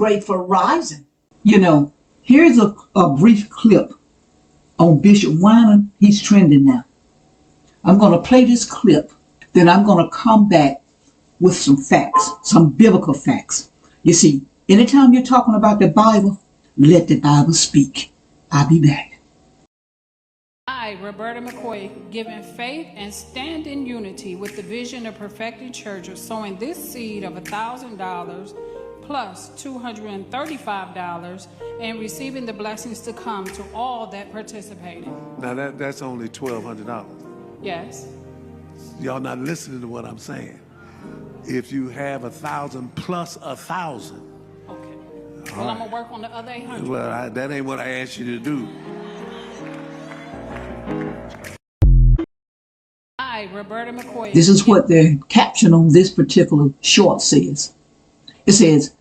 great for rising. You know, here's a brief clip on Bishop Winans. He's trending now. I'm going to play this clip. Then I'm going to come back with some facts, some biblical facts. You see, anytime you're talking about the Bible, let the Bible speak. I'll be back. I, Roberta McCoy, giving faith and stand in unity with the vision of perfecting church of sowing this seed of $1,000 plus $235 and receiving the blessings to come to all that participated. Now that's only $1,200. Yes. Y'all not listening to what I'm saying. If you have 1,000 plus 1,000. Okay. Well, I'm gonna work on the other 800. Well, that ain't what I asked you to do. I, Roberta McCoy. This is what the caption on this particular short says. It says,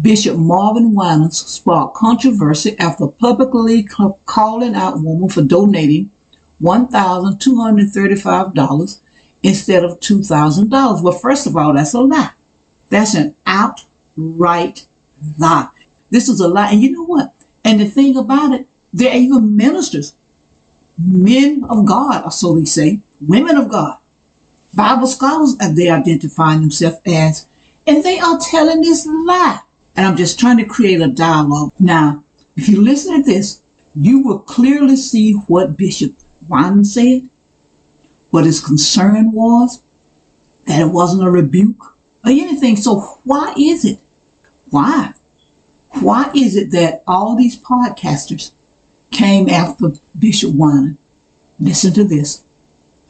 Bishop Marvin Winans sparked controversy after publicly calling out women for donating $1,235 instead of $2,000. Well, first of all, that's a lie. That's an outright lie. This is a lie. And you know what? And the thing about it, there are even ministers, men of God, or so they say, women of God, Bible scholars, as they identify themselves as, and they are telling this lie. And I'm just trying to create a dialogue. Now, if you listen to this, you will clearly see what Bishop Winans said, what his concern was, that it wasn't a rebuke or anything. So why is it? Why? Why is it that all these podcasters came after Bishop Winans? Listen to this,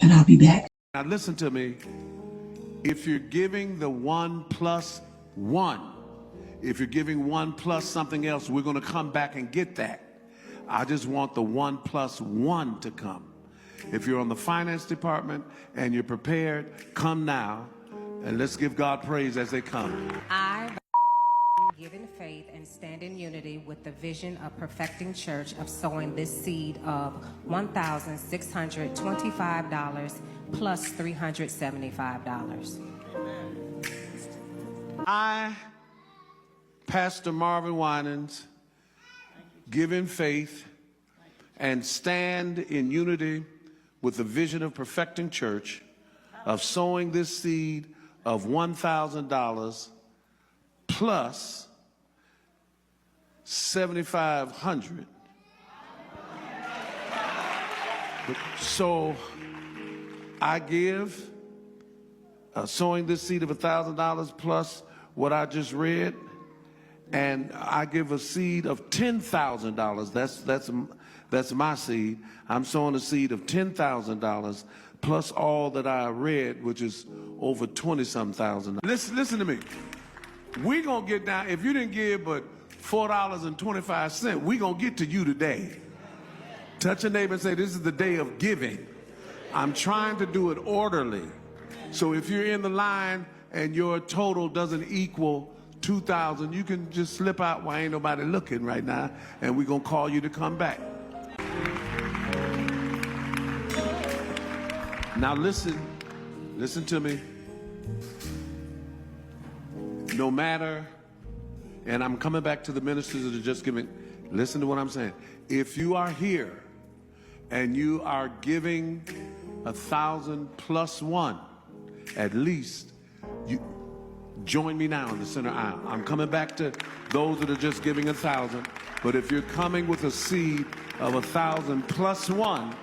and I'll be back. Now listen to me. If you're giving the 1 plus 1, if you're giving 1 plus something else, we're going to come back and get that. I just want the 1 plus 1 to come. If you're on the finance department and you're prepared, come now, and let's give God praise as they come. I give in faith and stand in unity with the vision of perfecting church of sowing this seed of $1,625 plus $375. I, Pastor Marvin Winans, give in faith and stand in unity with the vision of perfecting church of sowing this seed of $1,000 plus $7,500. So I give sowing this seed of $1,000 plus what I just read, and I give a seed of $10,000. That's my seed. I'm sowing a seed of $10,000 plus all that I read, which is over 20-some thousand. Listen to me. We're going to get down. If you didn't give but $4.25, we're going to get to you today. Touch a neighbor and say, this is the day of giving. I'm trying to do it orderly. So if you're in the line and your total doesn't equal $2,000, you can just slip out while ain't nobody looking right now, and we're going to call you to come back. Now listen to me. No matter, and I'm coming back to the ministers that are just giving, listen to what I'm saying. If you are here and you are giving 1,000 plus 1, at least, you join me now in the center aisle. I'm coming back to those that are just giving 1,000, but if you're coming with a seed of 1,000 plus 1,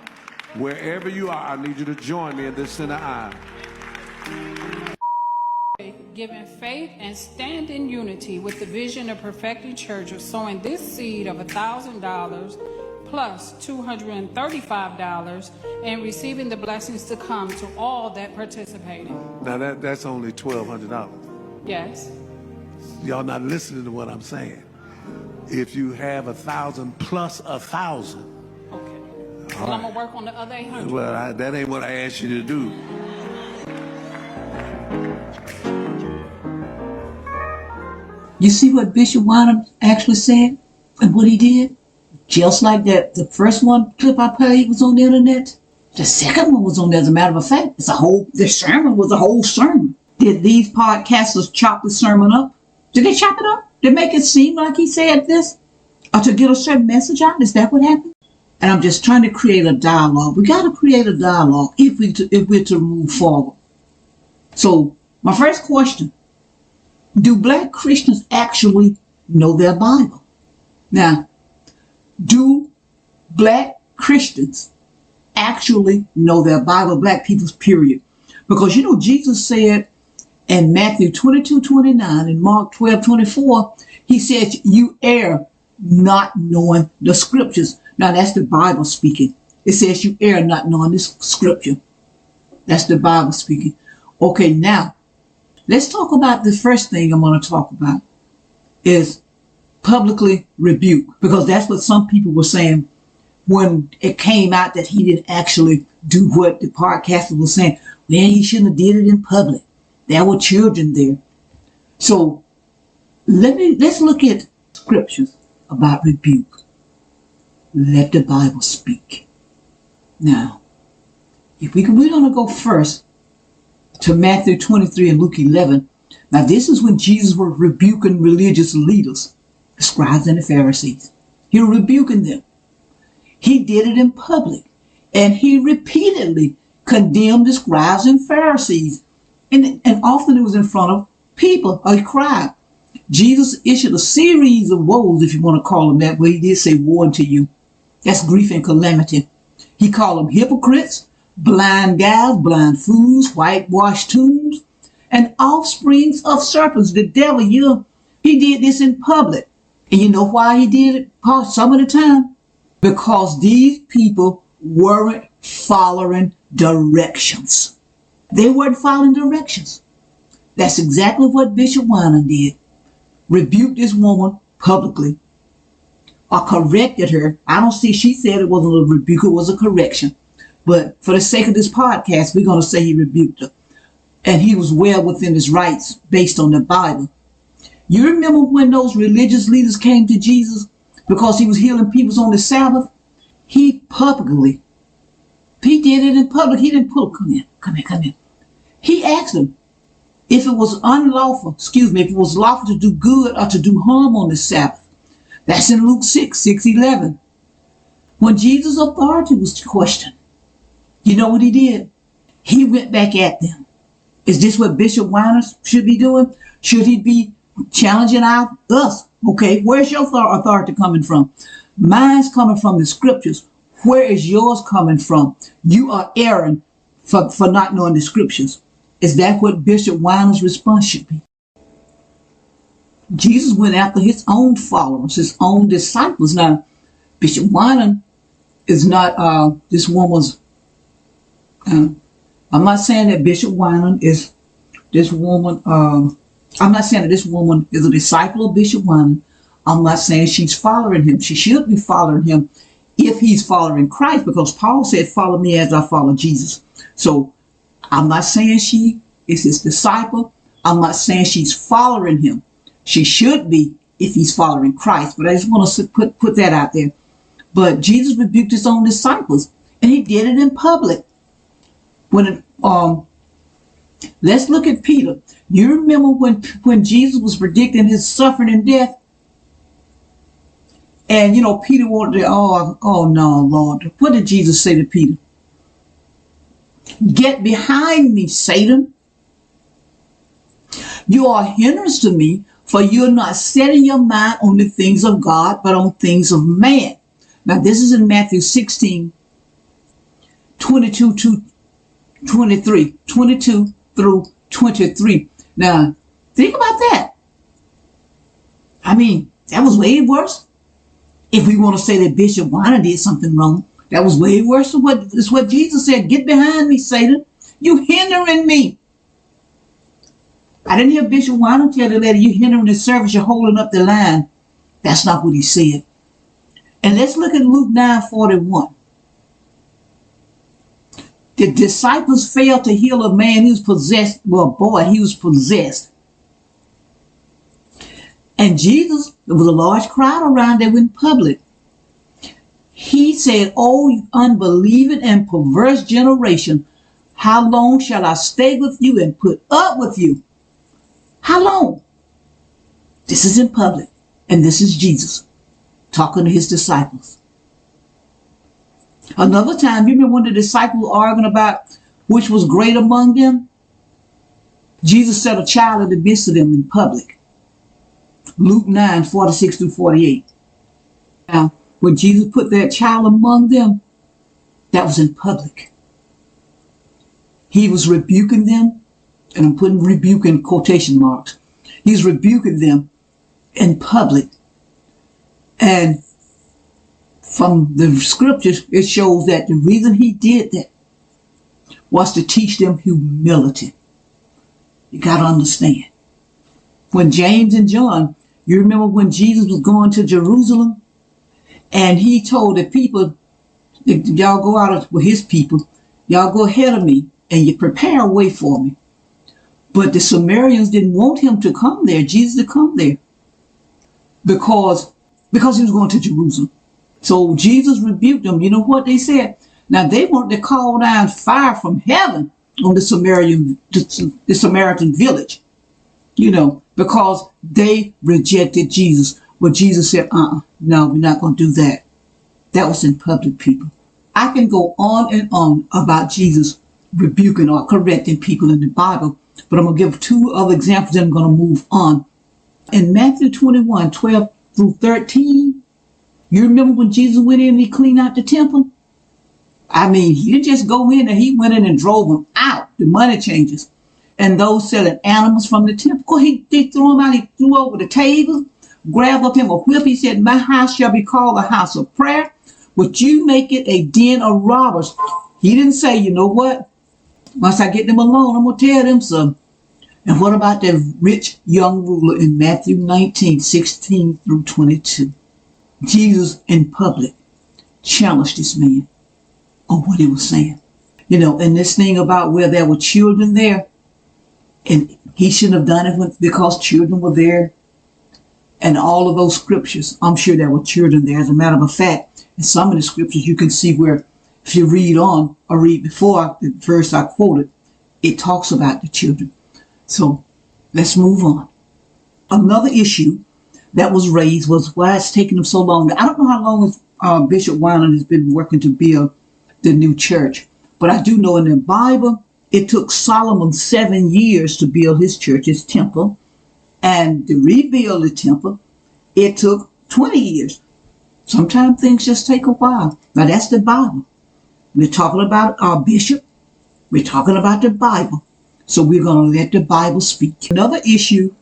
wherever you are, I need you to join me in this center aisle. Giving faith and stand in unity with the vision of perfecting church of sowing this seed of $1,000 plus $235 and receiving the blessings to come to all that participated. Now that's only $1,200. Yes. Y'all not listening to what I'm saying. If you have 1,000 plus 1,000. Okay. Well, I'm going to work on the other 800. Well, that ain't what I asked you to do. You see what Bishop Winans actually said and what he did? Just like that, the first one clip I played was on the internet. The second one was on there. As a matter of fact, the sermon was a whole sermon. Did these podcasters chop the sermon up? Did they chop it up? To make it seem like he said this? Or to get a certain message out? Is that what happened? And I'm just trying to create a dialogue. We got to create a dialogue if we're to move forward. So my first question, do black Christians actually know their Bible? Now, do black Christians actually know their Bible, black people's period? Because Jesus said in Matthew 22:29 and Mark 12:24, he said, you err not knowing the scriptures. Now that's the Bible speaking. It says you err not knowing this scripture. That's the Bible speaking. Okay, now let's talk about the first thing I'm going to talk about is publicly rebuke, because that's what some people were saying when it came out that he didn't actually do what the podcaster was saying. Well, he shouldn't have did it in public. There were children there. So let's look at scriptures about rebuke. Let the Bible speak. Now, if we're going to go first to Matthew 23 and Luke 11. Now, this is when Jesus was rebuking religious leaders, the scribes and the Pharisees. He was rebuking them. He did it in public, and he repeatedly condemned the scribes and Pharisees. And often it was in front of people, a crowd. Jesus issued a series of woes, if you want to call them that, where he did say woe unto you. That's grief and calamity. He called them hypocrites, blind guides, blind fools, whitewashed tombs, and offsprings of serpents. The devil, he did this in public. And you know why he did it some of the time? Because these people weren't following directions. They weren't following directions. That's exactly what Bishop Winans did. Rebuked this woman publicly, or corrected her. I don't see, she said it wasn't a rebuke, it was a correction. But for the sake of this podcast, we're going to say he rebuked her. And he was well within his rights based on the Bible. You remember when those religious leaders came to Jesus because he was healing people on the Sabbath? He did it in public. He didn't pull, come in. He asked them if it was if it was lawful to do good or to do harm on the Sabbath. That's in Luke 6:11. When Jesus' authority was questioned, you know what he did? He went back at them. Is this what Bishop Winans should be doing? Should he be challenging us? Okay, where's your authority coming from? Mine's coming from the scriptures. Where is yours coming from? You are erring for not knowing the scriptures. Is that what Bishop Winans' response should be? Jesus went after his own followers, his own disciples. Now, Bishop Winans is not this woman's. I'm not saying that Bishop Winans is this woman. I'm not saying that this woman is a disciple of Bishop Winans. I'm not saying she's following him. She should be following him if he's following Christ, because Paul said, follow me as I follow Jesus. So I'm not saying she is his disciple. I'm not saying she's following him. She should be if he's following Christ. But I just want to put that out there. But Jesus rebuked his own disciples, and he did it in public. Let's look at Peter. You remember when Jesus was predicting his suffering and death? And Peter wanted to, oh no, Lord. What did Jesus say to Peter? Get behind me, Satan. You are a hindrance to me, for you're not setting your mind on the things of God, but on things of man. Now, this is in Matthew 16, 22 through 23. Now, think about that. I mean, that was way worse. If we want to say that Bishop Winans did something wrong, that was way worse than what Jesus said. Get behind me, Satan. You hindering me. I didn't hear Bishop Winans tell the lady, you hindering the service, you're holding up the line. That's not what he said. And let's look at Luke 9:41. The disciples failed to heal a man who was possessed. Well, boy, he was possessed. And Jesus, there was a large crowd around there in public. He said, oh, you unbelieving and perverse generation, how long shall I stay with you and put up with you? How long? This is in public. And this is Jesus talking to his disciples. Another time, you remember when the disciples were arguing about which was great among them? Jesus set a child in the midst of them in public. Luke 9:46-48. Now, when Jesus put that child among them, that was in public. He was rebuking them, and I'm putting rebuke in quotation marks. He's rebuking them in public. And from the scriptures, it shows that the reason he did that was to teach them humility. You got to understand. When James and John, you remember when Jesus was going to Jerusalem, and he told the people, y'all go out with his people, y'all go ahead of me, and you prepare a way for me. But the Samaritans didn't want him to come there, Jesus to come there, because he was going to Jerusalem. So Jesus rebuked them. You know what they said? Now they wanted to call down fire from heaven on the Samaritan village, because they rejected Jesus. But Jesus said, no, we're not going to do that. That was in public, people. I can go on and on about Jesus rebuking or correcting people in the Bible, but I'm going to give two other examples and I'm going to move on. In Matthew 21:12-13, you remember when Jesus went in and he cleaned out the temple? I mean, he didn't just go in and he went in and drove them out, the money changers, and those selling animals from the temple. He threw them out, he threw over the table, grabbed up him a whip. He said, my house shall be called a house of prayer, but you make it a den of robbers. He didn't say, you know what? Once I get them alone, I'm going to tell them something. And what about that rich young ruler in Matthew 19:16-22? Jesus in public challenged this man on what he was saying. And this thing about where there were children there, and he shouldn't have done it because children were there. And all of those scriptures, I'm sure there were children there. As a matter of fact, in some of the scriptures, you can see where, if you read on or read before the verse I quoted, it talks about the children. So let's move on. Another issue that was raised was why it's taking them so long. I don't know how long Bishop Winans has been working to build the new church, but I do know in the Bible, it took Solomon 7 years to build his church, his temple, and to rebuild the temple, it took 20 years. Sometimes things just take a while. Now that's the Bible. We're talking about our bishop. We're talking about the Bible. So we're going to let the Bible speak. Another issue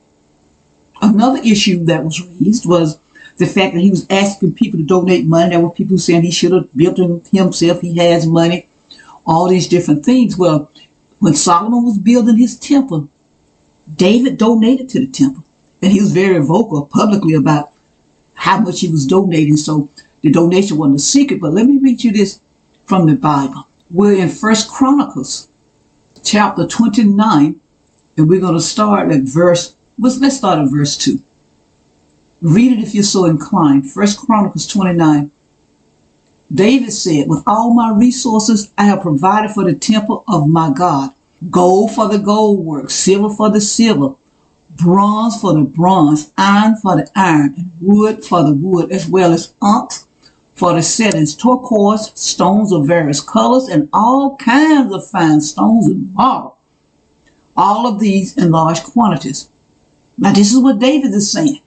that was raised was the fact that he was asking people to donate money. There were people saying he should have built it himself. He has money. All these different things. Well, when Solomon was building his temple, David donated to the temple. And he was very vocal publicly about how much he was donating. So the donation wasn't a secret. But let me read you this from the Bible. We're in 1 Chronicles chapter 29. And we're going to start at let's start at verse 2. Read it if you're so inclined. 1 Chronicles 29. David said, with all my resources, I have provided for the temple of my God. Gold for the gold work, silver for the silver, bronze for the bronze, iron for the iron, and wood for the wood, as well as onyx for the settings, turquoise, stones of various colors, and all kinds of fine stones and marble. All of these in large quantities. Now this is what David is saying.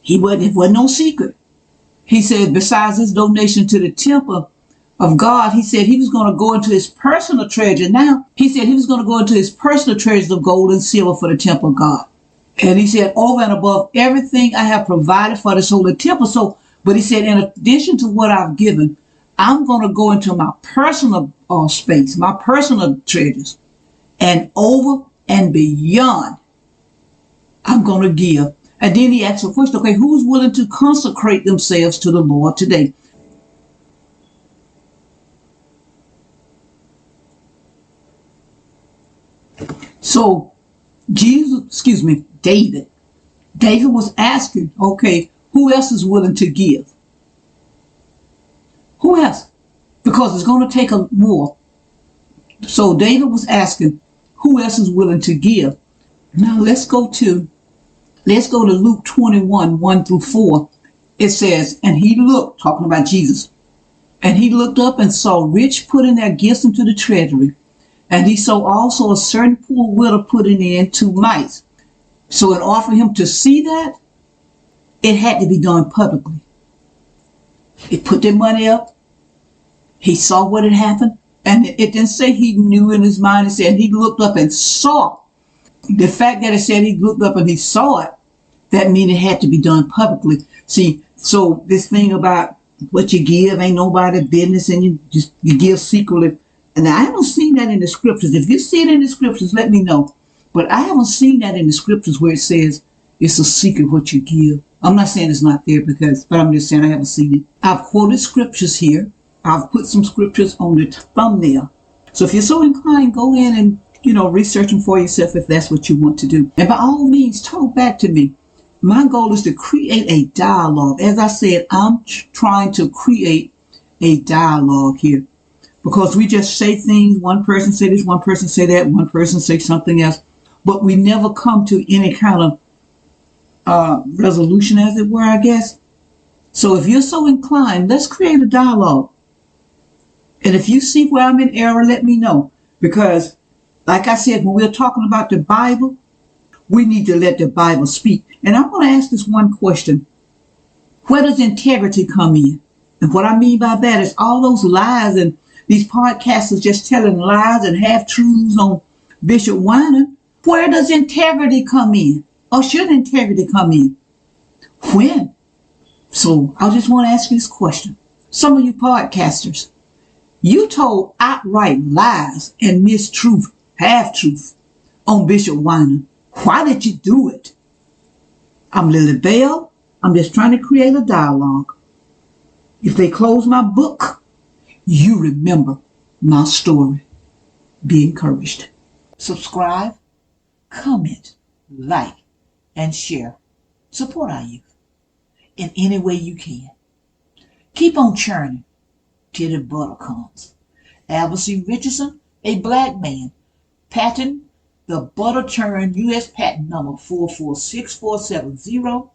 It wasn't no secret. He said, besides his donation to the temple of God, he said he was going to go into his personal treasure. Now, he said he was going to go into his personal treasures of gold and silver for the temple of God. And he said, over and above everything I have provided for this holy temple. So, but he said, in addition to what I've given, I'm going to go into my personal space, my personal treasures, and over and beyond, I'm going to give. And then he asked the question, okay, who's willing to consecrate themselves to the Lord today? So David was asking, okay, who else is willing to give? Who else? Because it's going to take more. So David was asking, who else is willing to give? Now let's go to Let's go to Luke 21, 1 through 4. It says, and he looked, talking about Jesus, and he looked up and saw rich putting their gifts into the treasury. And he saw also a certain poor widow putting in 2 mites. So in order for him to see that, it had to be done publicly. He put their money up. He saw what had happened. And it didn't say he knew in his mind. It said he looked up and saw. The fact that it said he looked up and he saw it, that means it had to be done publicly. See, so this thing about what you give ain't nobody's business, and you give secretly. And I haven't seen that in the scriptures. If you see it in the scriptures, let me know. But I haven't seen that in the scriptures where it says it's a secret what you give. I'm not saying it's not there but I'm just saying I haven't seen it. I've quoted scriptures here. I've put some scriptures on the thumbnail. So if you're so inclined, go in and, research them for yourself if that's what you want to do. And by all means, talk back to me. My goal is to create a dialogue. As I said, I'm trying to create a dialogue here. Because we just say things, one person say this, one person say that, one person say something else. But we never come to any kind of resolution, as it were, I guess. So if you're so inclined, let's create a dialogue. And if you see where I'm in error, let me know. Because, like I said, when we're talking about the Bible, we need to let the Bible speak. And I want to ask this one question. Where does integrity come in? And what I mean by that is all those lies, and these podcasters just telling lies and half-truths on Bishop Winans. Where does integrity come in? Or should integrity come in? When? So I just want to ask you this question. Some of you podcasters, you told outright lies and mistruth, half-truth on Bishop Winans. Why did you do it? I'm Lily Bell. I'm just trying to create a dialogue. If they close my book, you remember my story. Be encouraged. Subscribe, comment, like, and share. Support our youth in any way you can. Keep on churning till the butter comes. Albert C. Richardson, a black man, patent the butter churn U.S. patent number 446470,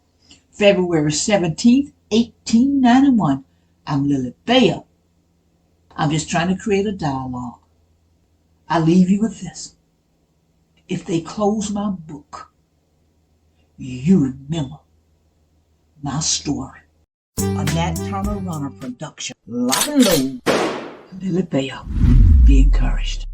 February 17th, 1891. I'm Lily Bell. I'm just trying to create a dialogue. I leave you with this. If they close my book, you remember my story. A Nat Turner Runner production. Lock and load. Lily Bell. Be encouraged.